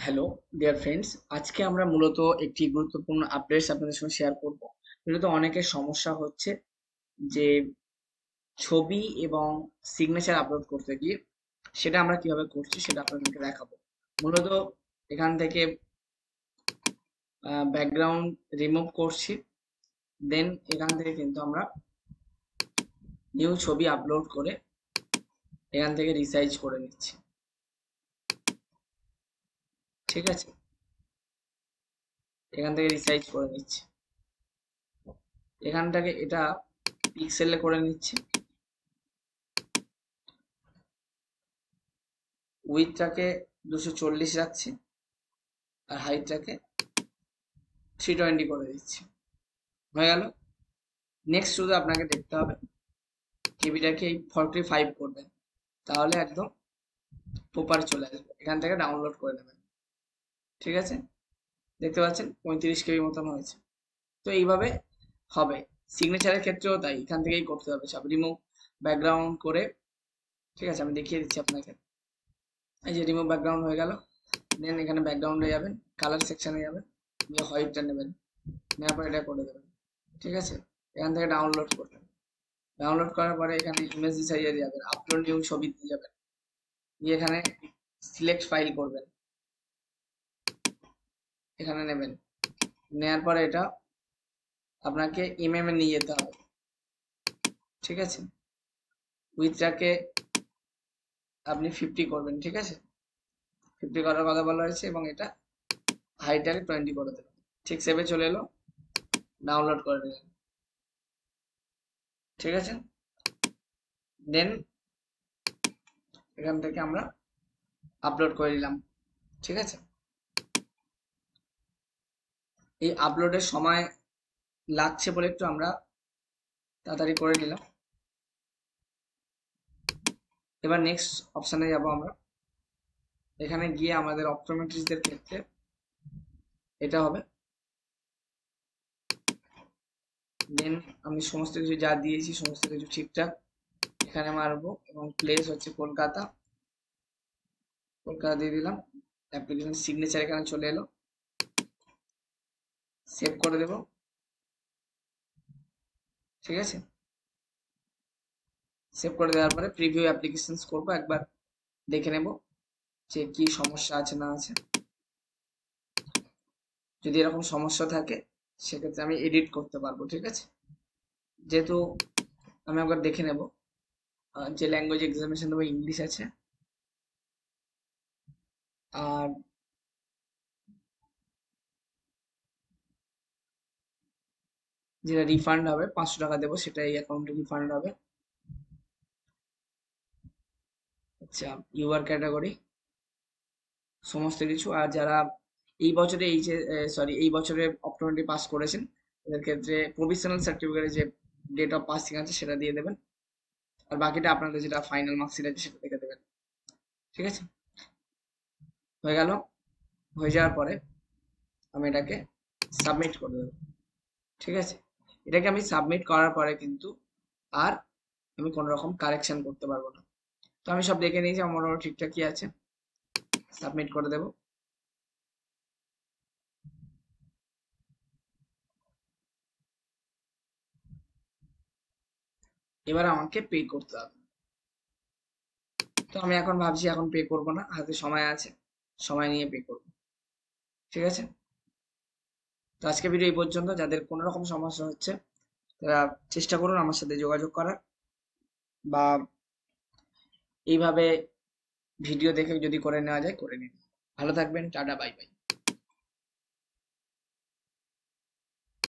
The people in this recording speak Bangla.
হ্যালো ডিয়ার ফ্রেন্ডস, আজকে আমরা মূলত একটি গুরুত্বপূর্ণ আপডেটস আপনাদের সঙ্গে শেয়ার করব। মূলত অনেকের সমস্যা হচ্ছে যে ছবি এবং সিগনেচার আপলোড করতে গিয়ে সেটা আমরা কিভাবে করছি সেটা আপনাদেরকে দেখাবো। মূলত এখান থেকে ব্যাকগ্রাউন্ড রিমুভ করছি, দেন এখান থেকে কিন্তু আমরা নিউ ছবি আপলোড করে এখান থেকে রিসাইজ করে নিচ্ছি। ঠিক আছে, এখান থেকে রিসাইজ করে নিচ্ছি, এখানটাকে এটা পিক্সেলে করে নিচ্ছি, উইথটাকে 240 রাখছি আর হাইটটাকে 320 করে দিচ্ছি। হয়ে গেল। নেক্সট শুধু আপনাকে দেখতে হবে টিভিটাকে 45 করবেন, তাহলে একদম প্রপার চলে আসবে। এখান থেকে ডাউনলোড করে নেবেন। ঠিক আছে, দেখতে পাচ্ছেন 35 কেবি মতন হয়েছে। তো এইভাবে হবে। সিগনেচারের ক্ষেত্রেও তাই, এখান থেকেই করতে হবে সব রিমুভ ব্যাকগ্রাউন্ড করে। ঠিক আছে, আমি দেখিয়ে দিচ্ছি আপনাকে। এই যে রিমুভ ব্যাকগ্রাউন্ড হয়ে গেল, দেন এখানে ব্যাকগ্রাউন্ডে যাবেন, কালার সেকশনে যাবেন, দিয়ে হোয়াইটটা নেবেন, নেওয়ার পর এটা করে দেবেন। ঠিক আছে, এখান থেকে ডাউনলোড করবেন। ডাউনলোড করার পরে এখানে ইমেজ সাইজে যাবেন, আপলোড নিউ ছবি দিয়ে যাবেন, দিয়ে এখানে সিলেক্ট ফাইল করবেন, এখানে নেবেন। নেওয়ার পরে এটা আপনাকে এমএম এ নিয়ে যেতে হবে। ঠিক আছে, উইথটাকে আপনি 50 করবেন। ঠিক আছে, 50 করার কথা বলা হয়েছে এবং এটা হাইটটাকে 20 করে দেবেন। ঠিক সেভে চলে এলো, ডাউনলোড করে নিলেন। ঠিক আছে, দেন এখান থেকে আমরা আপলোড করে দিলাম। ঠিক আছে, এই আপলোডের সময় লাগছে বলে একটু আমরা তাড়াতাড়ি করে নিলাম। এবার নেক্সট অপশানে যাব আমরা। এখানে গিয়ে আমাদের অপটোমেট্রিস্টদের ক্ষেত্রে এটা হবে। দেন আমি সমস্ত কিছু যা দিয়েছি সমস্ত কিছু ঠিকঠাক এখানে মারবো এবং প্লেস হচ্ছে কলকাতা, কলকাতা দিয়ে দিলাম। অ্যাপ্লিকেশন সিগনেচার এখানে চলে এলো, সেভ করে দেব। ঠিক আছে, সেভ করে দেওয়ার পরে প্রিভিউ অ্যাপ্লিকেশনস করবো, একবার দেখে নেব যে কি সমস্যা আছে না আছে। যদি এরকম সমস্যা থাকে সেক্ষেত্রে আমি এডিট করতে পারবো। ঠিক আছে, যেহেতু আমি একবার দেখে নেব যে ল্যাঙ্গুয়েজ এক্সামিনেশন দেবো ইংলিশ আছে, আর যেটা রিফান্ড হবে 500 টাকা দেবো, সেটা এই অ্যাকাউন্টে রিফান্ড হবে। আচ্ছা, ইউআর ক্যাটাগরি সমস্ত কিছু। আর যারা এই বছরে এই বছরে অপটোমেট্রি পাস করেছেন তাদের ক্ষেত্রে প্রভিশনাল সার্টিফিকেটের যে ডেট অফ পাসিং আছে সেটা দিয়ে দেবেন, আর বাকিটা আপনাদের যেটা ফাইনাল মার্কশিট আছে সেটা দেখে দেবেন। ঠিক আছে, হয়ে গেল। হয়ে যাওয়ার পরে আমি এটাকে সাবমিট করে দেবো। ঠিক আছে, এটাকে আমি সাবমিট করার পরে কিন্তু আর আমি কোনো রকম কারেকশন করতে পারবো না। তো আমি সব দেখে নিয়েছি, আমার ঠিকঠাকই আছে, সাবমিট করে দেবো। এবার আমাকে পে করতে হবে। তো আমি এখন ভাবছি এখন পে করব না, হাতে সময় আছে, সময় নিয়ে পে করব। ঠিক আছে, তো আজকে ভিডিও এই পর্যন্ত। যাদের কোনো রকম সমস্যা হচ্ছে তারা চেষ্টা করুন আমার সাথে যোগাযোগ করার, বা এইভাবে ভিডিও দেখে যদি করে নেওয়া যায় করে নিন। ভালো থাকবেন, টাটা, বাই বাই।